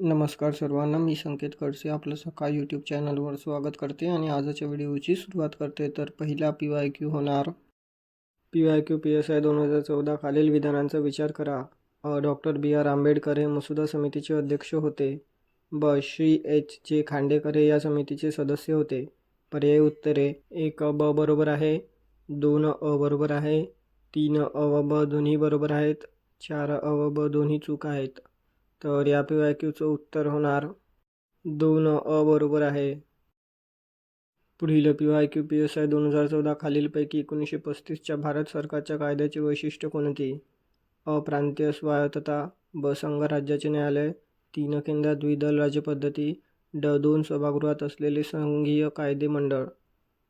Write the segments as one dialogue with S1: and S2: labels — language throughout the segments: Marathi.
S1: नमस्कार सर्वांना, मी संकेत खडसे आपलं सकाळ यूट्यूब चॅनलवर स्वागत करते आणि आजच्या व्हिडिओची सुरुवात करते. तर पहिला PYQ होणार PYQ PSI 2014 खालील विधानांचा विचार करा. डॉक्टर BR आंबेडकर हे मसुदा समितीचे अध्यक्ष होते. श्री H.J. खांडेकर हे या समितीचे सदस्य होते. पर्यायी उत्तरे: 1 ब बरोबर आहे, 2 अ बरोबर आहे, 3 अ व ब दोन्ही बरोबर आहेत, 4 अ व ब दोन्ही चूक आहेत. तर या PYQचं उत्तर होणार 2 अ बरोबर आहे. पुढील PYQ PSI 2014 खालीलपैकी 1935च्या भारत सरकारच्या कायद्याचे वैशिष्ट्य कोणते? अ प्रांतीय स्वायत्तता, ब संघराज्याचे न्यायालय, 3 केंद्रात द्विदल राज्यपद्धती, 2 सभागृहात असलेले संघीय कायदे मंडळ.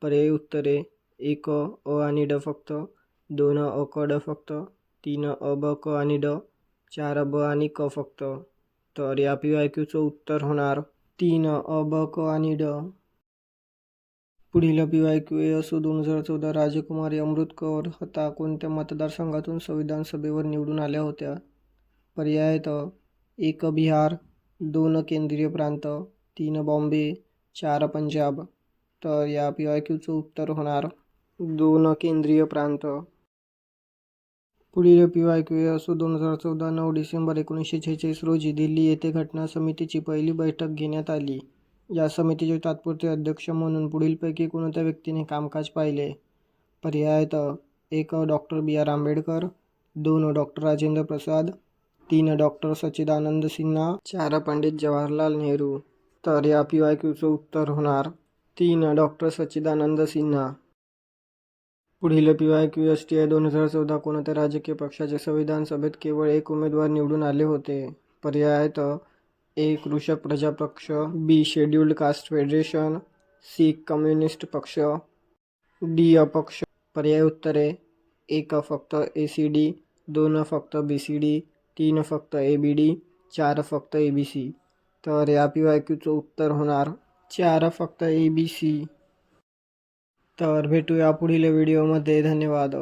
S1: पर्यायी उत्तरे: 1 अ आणि ड फक्त, 2 अ क ड फक्त, 3 अ ब क आणि ड, 4 ब आणि क फक्त. तर या PYQचं उत्तर होणार 3 अ ब क आणि ड. पुढील PYQ ASU 2014 राजकुमारी अमृत कौर हता कोणत्या मतदारसंघातून संविधान सभेवर निवडून आल्या होत्या? पर्याय आहेत: 1 बिहार, 2 केंद्रीय प्रांत, 3 बॉम्बे, 4 पंजाब. तर या PYQचं उत्तर होणार 2 केंद्रीय प्रांत. पुढील PYQ ASU 2014 9 डिसेंबर 1946 रोजी दिल्ली येथे घटना समितीची पहिली बैठक घेण्यात आली. या समितीचे तात्पुरते अध्यक्ष म्हणून पुढीलपैकी कोणत्या व्यक्तीने कामकाज पाहिले? पर्याय आहेत: 1 doctor BR Ambedkar, 2 doctor Rajendra Prasad, 3 doctor Sachchidanand Sinha, 4 Pandit Jawaharlal Nehru. तर या PYQचं उत्तर होणार 3 डॉक्टर सच्चिदानंद सिन्हा. पुढील PYQ STI 2014 कोणत्या राजकीय पक्षाचे संविधान सभेत केवळ एक उमेदवार निवडून आले होते? पर्याय आहेत: 1 Krishak Praja Paksha, B scheduled caste federation, C communist पक्ष, डी अपक्ष. पर्याय उत्तरे: 1 फक्त ACD, 2 फक्त BCD, 3 फक्त ABD, 4 फक्त ABC. तर या PYQचं उत्तर होणार 4 फक्त ABC. तर भेटूया पुढील व्हिडिओमध्ये. धन्यवाद.